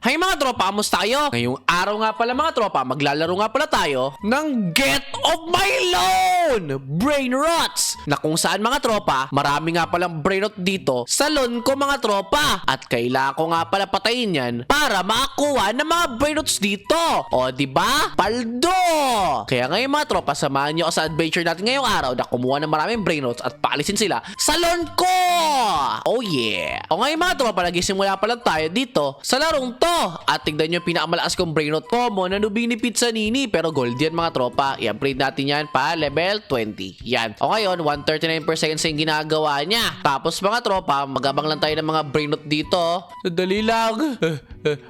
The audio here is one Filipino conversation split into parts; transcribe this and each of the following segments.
Hay mga tropa, kamusta kayo? Ngayong araw nga pala mga tropa, maglalaro nga pala tayo ng Get Off My Loan! Brain Rots! Na kung saan mga tropa, marami nga palang brain rot dito sa loan ko mga tropa. At kailangan ko nga pala patayin yan para makakuha ng mga brain rots dito. O diba? Paldo! Kaya ngayon mga tropa, samahan nyo ako sa adventure natin ngayong araw na kumuha ng maraming brain rots at paalisin sila sa loan ko! Oh yeah! O ngayon mga tropa, nagisimula pa lang tayo dito sa larong to. At tignan nyo yung pinakamalakas kong brain rot common na nubing ni Pizza Nini. Pero gold yan mga tropa. I-upgrade natin yan pa level 20. Yan. O ngayon, 139 per second yung ginagawa niya. Tapos mga tropa, magabang lang tayo ng mga brain rot dito. Dali lang.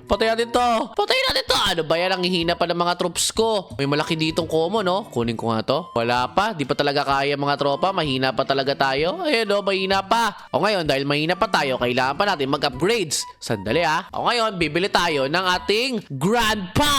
Patay natin to. Patay natin to. Ano ba yan? Ang hihina pa ng mga troops ko. May malaki ditong common, no? Kunin ko nga to. Wala pa. Di pa talaga kaya mga tropa. Mahina pa talaga tayo. Ayun, no? Mahina pa. O ngayon, dahil mahina pa tayo, kailangan pa natin mag-upgrades. Sandali, ha? O ngayon, bibili tayo ng ating Grandpa.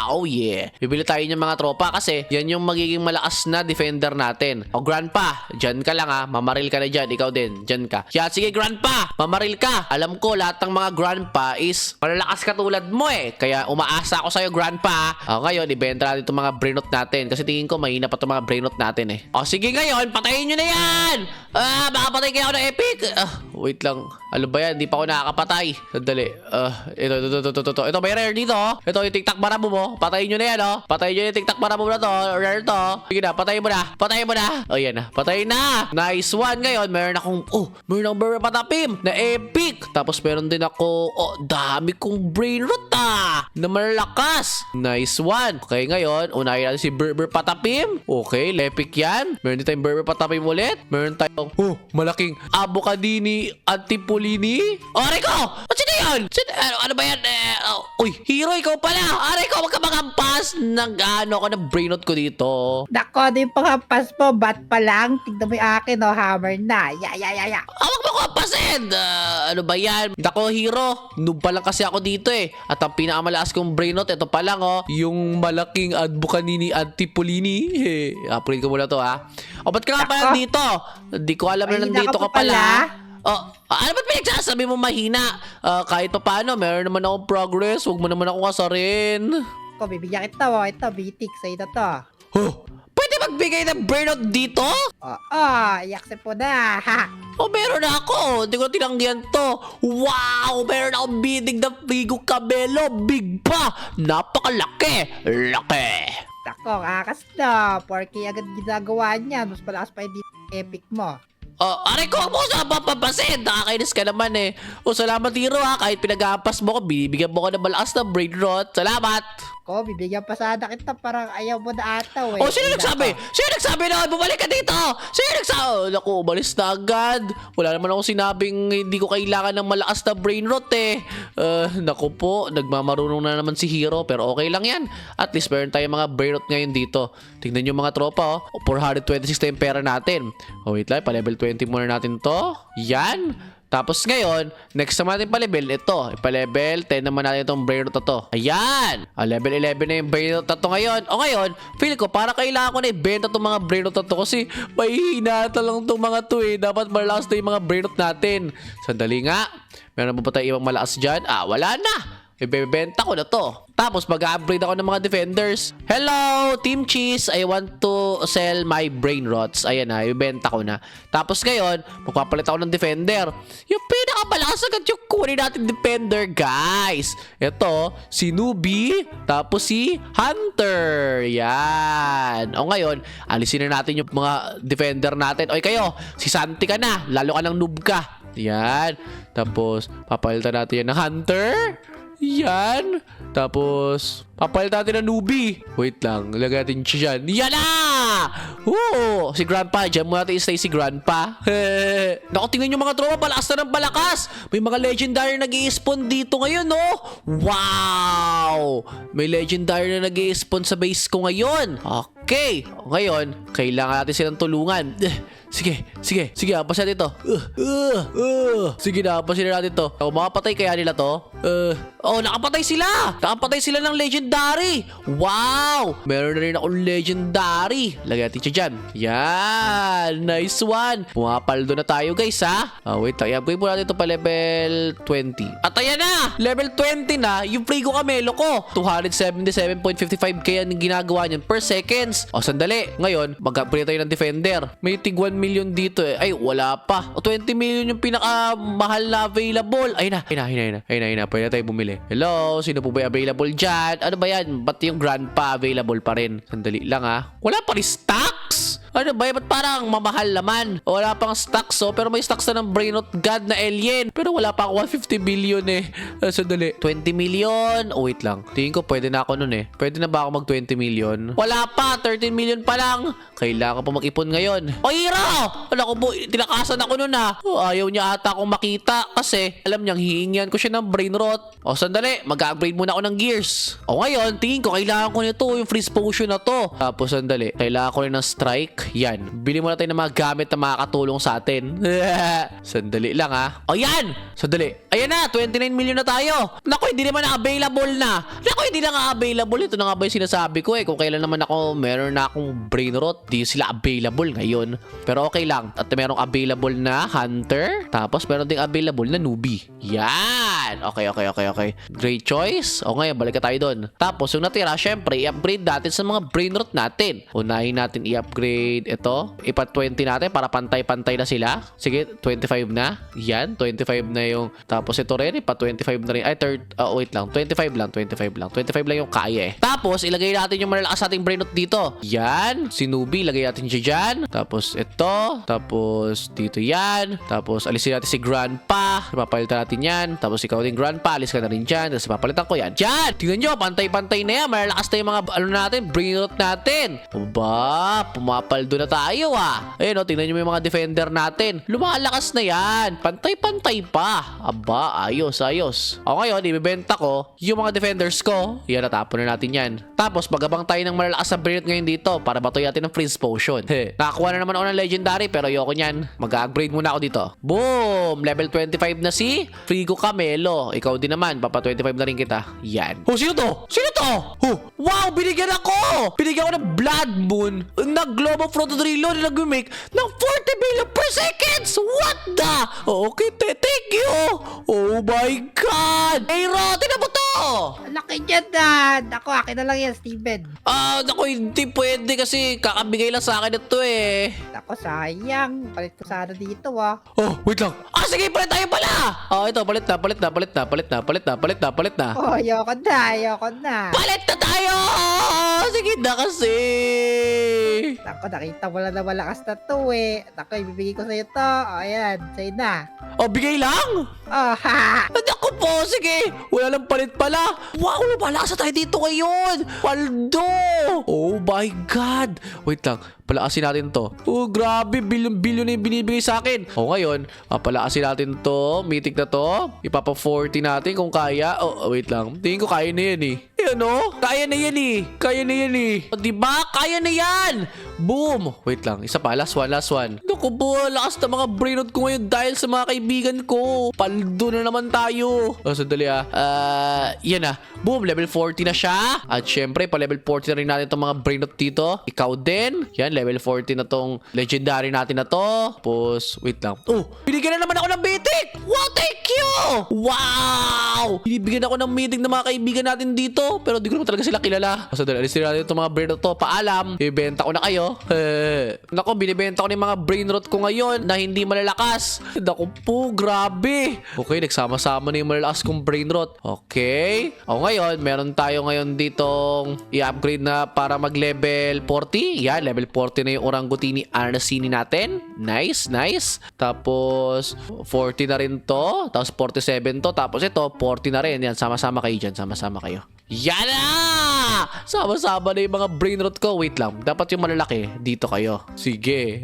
Oh, yeah. Bibili tayo ng mga tropa kasi yan yung magiging malakas na defender natin. O, Grandpa, dyan ka lang, ha? Mamaril ka na dyan. Ikaw din. Dyan ka. Yeah, sige, Grandpa. Mamaril ka. Alam ko, lahat ng mga Grandpa is malalakas katulad mo, eh. Kaya umaasa ako sa'yo, Grandpa. O, ngayon, ibenta natin itong mga brain rot natin. Kasi tingin ko, mahina pa itong mga brain rot natin, eh. O, sige ngayon, patayin nyo na yan. Makapatay kayo ako ng epic. Wait lang. Ano ba yan? Di pa ako nakakapatay. Sandali. Ito. Ito, may rare dito. Ito, yung tic-tac marabo mo. Patayin nyo na yan, oh. Patayin nyo yung tic-tac marabo na to. Rare to. Sige na, patayin mo na. Patayin mo na. O, yan na. Patayin na. Nice one. Ngayon, meron akong, meron akong burger patapim na epic. Tapos, meron din ako, dami kong brain rot, na malakas. Nice one. Okay, ngayon, unahin natin si burger patapim. Okay, epic yan. Meron din tayong burger patapim ulit. Meron tayong, malaking avocadini antipulini. Aray ko! Sino yun? Ano ba yan? Uy, hero, ikaw pala. Aray ko, magkamangampas. Nag-ano ako ng brain rot ko dito. Nako, ano yung panghampas mo? Bat pa lang? Tignan mo yung akin, hammer na. Ya. Awag mo ko pasin! Ano ba yan? Nako, hero. Noob pa lang kasi ako dito, eh. At ang pinakamalakas kong brain rot, ito pa lang, yung malaking adbukanini antipulini. Upgrade ko muna to, ha. Ba't ka nga pala dito? Hindi ko alam na nandito ka pala. Ano ba't pinagsasabi mo mahina? Kahit pa paano, meron naman akong progress. Huwag mo naman ako kasarin. Ako, bibigyan kita, Ito, BTIC sa'yo na to. Pwede magbigay ng burnout dito? I-accept po na. Ha. Meron na ako. Hindi ko tinanggihan to. Wow! Meron akong bidig na Figo Cabello. Big pa! Napakalaki! Laki! Nako, kakas na. 4K agad ginagawa niya. Mas malakas pa yung epic mo. Aray ko, huwag mo sa papapasin. Nakakainis ka naman, eh. Salamat, hero, ha. Kahit pinag-aampas mo ko, binibigyan mo ko ng malakas na brain rot. Salamat. Ko, bibigyan pa sana kita. Parang ayaw mo na ata, Sino nagsabi? Sino nagsabi na bumalik ka dito? Sino nagsabi? Naku, umalis na agad. Wala naman akong sinabing hindi ko kailangan ng malakas na brain rot, eh. Naku po, nagmamarunong na naman si hero. Pero okay lang yan. At least meron tayong mga brain rot ngayon dito. Tingnan nyo mga tropa, 426 na yung pera natin. Wait lang, pa-level 20 muna natin to. Yan. Tapos ngayon, next naman natin pa-level, ito. Pa-level 10 naman natin itong brain rot na to. Ayan! Level 11 na yung brain rot na to ngayon. Ngayon, feel ko, para kailangan ko na ibenta itong mga brain rot na to kasi mahihinata lang itong mga to, eh. Dapat malakas na yung mga brain rot natin. Sandali nga. Meron ba tayo ibang malakas dyan? Wala na. Ibebenta ko na to. Tapos mag-upgrade ako ng mga defenders. Hello, Team Cheese. I want to sell my brain rots. Ayan na, ibebenta ko na. Tapos ngayon, magpapalit ako ng defender. Yung pinakamalakas agad yung kunin natin defender, guys. Ito, si Newbie. Tapos si Hunter. Yan. Ngayon, alisin na natin yung mga defender natin. Kayo, si Santi ka na. Lalo ka ng noob ka. Yan. Tapos, papalitan natin yan ng Hunter. Yan. Tapos, papalitan natin ng Newbie. Wait lang. Lagay natin siya dyan. Yan na! Si Grandpa. Diyan muna natin stay si Grandpa. Naku, tingnan nyo mga tropa. Palakas na ng palakas. May mga legendary nag-i-spawn dito ngayon, no? Wow! May legendary na nag-i-spawn sa base ko ngayon. Okay. Ngayon, kailangan natin silang tulungan. Sige, apasin natin to. Sige na, apasin natin to. Makapatay kaya nila to? Nakapatay sila! Nakapatay sila ng legendary! Wow! Meron na rin akong legendary. Lagyan natin siya dyan. Yan! Nice one! Pumapaldo na tayo guys ha. Wait lang. I-upgrade mo natin ito pa level 20. At ayan na! Level 20 na yung Frigo Camelo ko. 277.55k yan yung ginagawa niyan per seconds. Sandali. Ngayon, mag-upgrade tayo ng defender. May tig 1 million dito eh. Ay, wala pa. 20 million yung pinakamahal na available. Ayun na. Pwede na tayo bumili. Hello? Sino po ba available dyan? Ano ba yan? Ba't yung grandpa available pa rin? Sandali lang ha. Wala pa rin stocks? Ano ba yan? Ba't parang mamahal naman? Wala pang stocks pero may stocks na ng Brainrot God na alien. Pero wala pa ako 150 billion eh. Sandali. 20 million? Wait lang. Tingin ko pwede na ako nun eh. Pwede na ba ako mag 20 million? Wala pa. 13 million pa lang. Kailangan pa mag-ipon ngayon. Hiro! Ano ko po? Tinakasan ako nun ha. Ayaw niya ata akong makita kasi alam niyang hihingian ko siya ng Brainrot. Sandali. Mag-upgrade muna ako ng gears. Ngayon, tingin ko kailangan ko nito yung freeze potion na to. Tapos sandali. Kailangan ko rin ng strike. Yan. Bili muna tayo ng mga gamit na makakatulong sa atin. Sandali lang ha. Yan! Sandali. Ayan na. 29 million na tayo. Naku, hindi naman na-available na. Naku, hindi na nga available. Ito na nga ba yung sinasabi ko eh. Kung kailan naman ako meron na akong Brainrot, di sila available ngayon. Pero okay lang. At merong available na Hunter. Tapos meron ding available na Newbie. Yan! Okay. Great choice. Ngayon, balik ka tayo doon. Tapos yung natira, syempre, i-upgrade natin sa mga Brainrot natin. Unahin natin i-upgrade ito. Ipa-20 natin para pantay-pantay na sila. Sige, 25 na. Yan, 25 na yung... Tapos ito rin, ipa-25 na rin. Ay, wait lang. 25 lang. 25 lang yung kaya eh. Tapos, ilagay natin yung malalakas ating Brainrot dito. Yan. Si Newbie, ilagay natin siya dyan. Tapos ito. Tapos dito yan. Tapos alisin natin si Grandpa. Papalitan natin yan. Tapos ikaw din Grandpa. Alis ka na rin dyan. Tapos papalitan ko yan. Dyan! Tingnan nyo, pantay-pantay na yan. Malalakas na yung mga Brainrot natin. Aba, pumapaldo na tayo ah. Ayun tingnan nyo yung mga defender natin. Lumalakas na yan. Pantay-pantay pa. Aba, ayos. Ngayon, ibibenta ko yung mga defenders ko. Yan, natapon na natin yan. Tapos, magabang tayo ng malalakas na Brainrot ngayon dito para batoy natin ng freeze potion. Nakakuha na naman ako ng legendary pero ayoko nyan. Mag-upgrade muna ako dito. Boom! Level 25 na si Frigo Camelo. Ikaw din naman. Papa 25 na rin kita. Yan. Sino to? Wow! Binigyan ako! Binigyan ako ng Blood Moon na Globe of Rotodrillo na nag-make ng 40 billion per seconds! What the? Okay, thank you! Oh my God! Hey, Rotin na mo to! Laki dyan, Dad. Akin na lang yan, Steven. Naku, hindi pwede kasi kakabigay lang sa akin ito eh. Ako, sayang. Palit ko sana dito, ah. Wait lang. Sige, palit tayo pala! Ito, palit na. Ayoko na. Palit na tayo! Sige na kasi! Ako, nakita mo lang na malakas na to eh. Ako, ibibigay ko sa'yo to. Ayan, sa'yo na. Bigay lang? Ha! Naku po, sige. Wala lang palit pala. Wow, malakas na tayo dito ngayon. Paldo! Oh my God. Wait lang. Palakasin natin to. Grabe. Bilyon na yung binibigay sa akin. Ngayon, palakasin natin to. Mythic na to. Ipapa 40 natin kung kaya. Wait lang. Tingin ko kaya na yan eh. Kaya na yan eh. Diba? Kaya na yan. Boom. Wait lang. Isa pa. Last one. Naku po, lakas na mga Brainrot ko ngayon dahil sa mga kaibigan ko. Paldo na naman tayo. Sandali yan na. Boom. Level 40 na siya. At syempre, pa level 40 na rin natin itong mga Brainrot dito. Ikaw din. Yan. Level 40 na tong legendary natin na to. Tapos, wait lang. Binigyan na naman ako ng mythic. Wow, thank you. Wow. Binibigyan ako ng mythic ng mga kaibigan natin dito. Pero di ko naman talaga sila kilala. Sandali, alisin natin itong mga Brainrot to. Paalam. Ibenta ko na kayo. Naku, binibenta ko na yung mga Brainrot ko ngayon na hindi malalakas. Naku po, grabe. Okay, nagsama-sama na yung malalakas kong Brainrot. Okay. Ngayon, meron tayo ngayon ditong i-upgrade na para mag-level 40. Yan, level 40 na yung Orangutini Arnacini natin. Nice. Tapos, 40 na rin to. Tapos, 47 to. Tapos, ito, 40 na rin. Yan, sama-sama kayo dyan. Sama-sama kayo. Yan na! Sama-sama na yung mga Brainrot ko. Wait lang. Dapat yung malalaki. Dito kayo. Sige.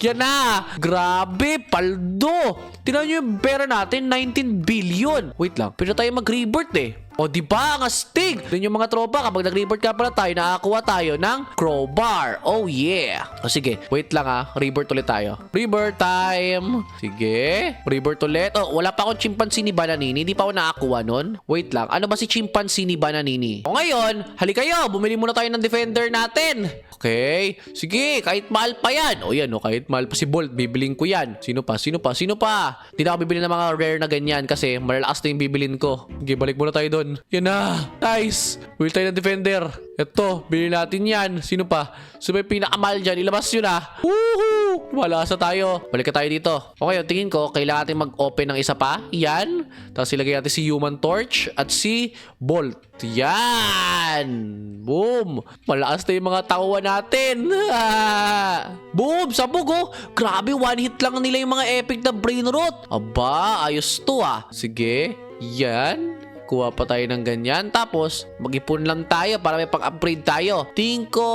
Yan na! Grabe! Paldo! Tingnan nyo yung pera natin. 19 billion. Wait lang. Pwede tayo mag-rebirth eh. O diba, ang astig! Yun yung mga tropa, kapag nag-rebirth ka pala tayo, nakakuha tayo ng crowbar. Oh yeah! O sige, wait lang rebirth ulit tayo. Rebirth time! Sige, rebirth ulit. Oh, wala pa akong chimpanzee ni Bananini, hindi pa ako nakakuha nun. Wait lang, ano ba si chimpanzee ni Bananini? O ngayon, halika kayo, bumili muna tayo ng defender natin. Okay, sige, kahit mahal pa yan. O yan, kahit mahal pa si Bolt, bibiling ko yan. Sino pa? Hindi na ako bibili ng mga rare na ganyan kasi malalakas na yung bibilin ko. Okay, balik muna tayo doon. Yan na, nice. Bili tayo ng defender. Ito, bili natin yan. Sino pa? Sino yung pinakamahal dyan? Ilabas yun Woohoo! Malakas na tayo. Balik ka tayo dito. Okay, tingin ko, kailangan natin mag-open ng isa pa. Yan. Tapos ilagay natin si Human Torch at si Bolt. Yan! Boom! Malakas na yung mga tauhan natin. Boom! Sabog Grabe, one hit lang nila yung mga epic na brain rot. Aba, ayos to Sige. Yan. Kuha pa tayo ng ganyan. Tapos, mag-ipon lang tayo para may pang-upgrade tayo. Tingin ko,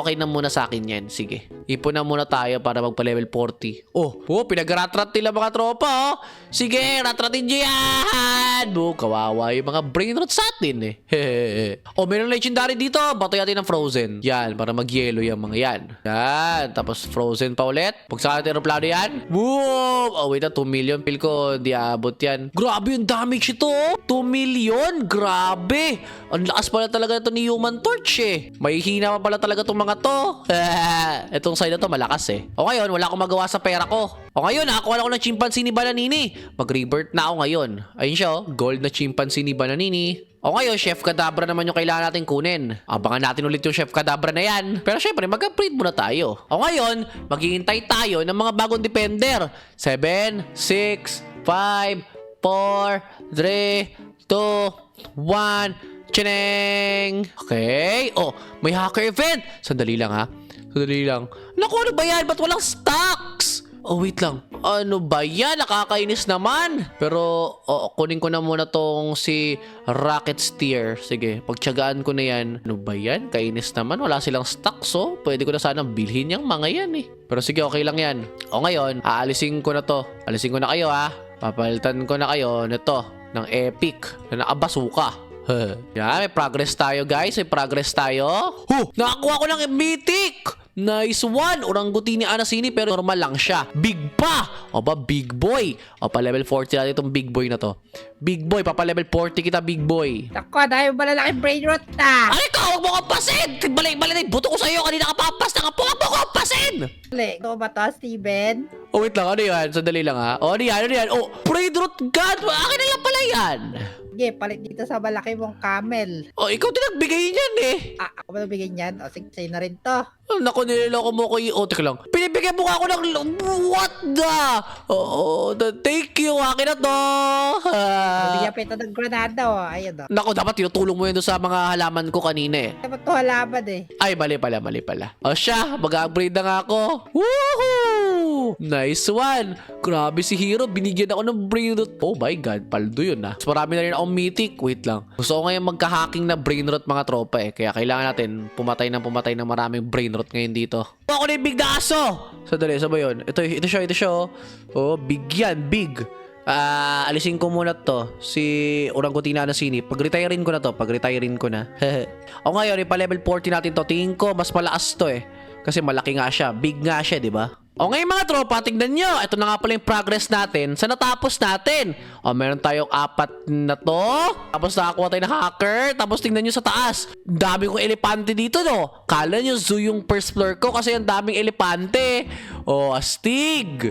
okay na muna sa akin yan. Sige. Ipon na muna tayo para magpa-level 40. Pinag-ratrat nila mga tropa Sige, ratratin nyo yan! Kawawa yung mga brain rot sa atin meron legendary dito. Bato natin ng frozen. Yan, para mag-yellow yung mga yan. Yan. Tapos frozen pa ulit. Pag sa ating aeroplano yan. Boom! Wait 2 million. Feel ko, di abot yan. Grabe yung damage ito 2 million? Grabe! Ang lakas pala talaga ito ni Human Torch May hina pa pala talaga itong mga to. Itong side na to malakas O ngayon, wala akong magawa sa pera ko. O ngayon, nakakuha na ako ng chimpanzee ni Bananini. Mag-rebirth na ako ngayon. Ayun siya gold na chimpanzee ni Bananini. O ngayon, Chef Kadabra naman yung kailangan natin kunin. Abangan natin ulit yung Chef Kadabra na yan. Pero syempre, mag-upgrade muna tayo. O ngayon, maghihintay tayo ng mga bagong defender. 7, 6, 5, 4, 3, 2, 1. Chineng! Okay. May hacker event. Sandali lang Sandali lang. Naku, ano ba yan? Ba't walang stocks? Wait lang. Ano ba yan? Nakakainis naman. Pero, kunin ko na muna tong si Rocket Steer. Sige, pagtyagaan ko na yan. Ano ba yan? Kainis naman. Wala silang stocks, Pwede ko na sanang bilhin yung mga yan, Pero sige, okay lang yan. Ngayon, aalisin ko na to. Alisin ko na kayo, Papalitan ko na kayo nito ng epic na nakabasuka. Yan, may progress tayo guys. May progress tayo. Nakakuha ko ng mythic. Nice one. Orangutini Anasini pero normal lang siya. Big pa. Big boy. Pa-level 40 natin itong big boy na to. Big boy, papa-level 40 kita big boy. Ako, dahil malalaking brain rot na. Ay, ikaw, huwag mo kapasin. Balik yung buto ko sa'yo. Kanina ka papas na ka po. Huwag mo kapasin. Ito ba to, Steven? Wait lang. Ano yan? Sandali lang Ano yan? Brain rot god. Akin na lang pala yan. Sige, palit dito sa malaki mong camel. Ikaw din nagbigay niyan Ako ba nagbigay niyan? Sige, sa'yo na rin to. Naku, niloloko mo ko teka lang. Pinibigyan mo ako ng... What the... Thank you. Akin na to. Bigyan pa ito ng granada Ayun Naku, dapat tinutulong mo yun doon sa mga halaman ko kanina Dapat to halaman Ay, mali pala. Siya, mag-upgrade na nga ako. Woohoo! Nice one. Grabe si Hero, binigyan ako ng brain rot. Oh my god, paldo yun Mas marami na rin akong mythic. Wait lang. Gusto ko ngayon magka-hacking na brain rot mga tropa Kaya kailangan natin pumatay ng maraming brain rot ngayon dito. Ako na yung big na aso! Sandali, saan ba yun? Ito siya big yan, big. Alisin ko muna to si Orangutina Anasini. Pag-retirein ko na. Ngayon, ipa-level 40 natin to. Tingin ko, mas malakas to kasi malaki nga siya. Big nga siya, di ba? Ngayon mga tropa, tignan nyo. Ito na nga pala yung progress natin. Sa natapos natin. Meron tayong 4 na to. Tapos nakakuha tayo ng hacker. Tapos tignan nyo sa taas. Dami kong elepante dito, no? Kala nyo zoo yung first floor ko kasi ang daming elepante. Astig.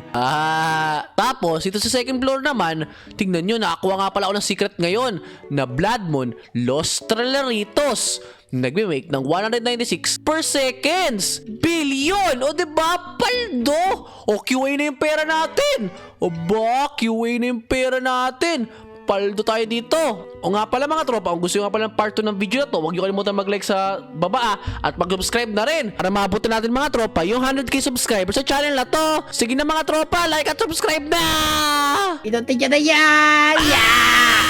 Tapos, ito sa second floor naman, tignan nyo, nakakuha nga pala ako ng secret ngayon na Blood Moon Los Traleritos. Nagme-make ng 196 per seconds. Billion! Diba? Paldo! QA na yung pera natin. QA na yung pera natin. Paldo tayo dito. Nga pala mga tropa, kung gusto nyo nga pala ng part 2 ng video na to, huwag nyo kalimutan mag-like sa baba at mag-subscribe na rin para maabot natin mga tropa yung 100k subscribers sa channel na to. Sige na mga tropa, like at subscribe na! Pinuntin nyo na yan! Yeah!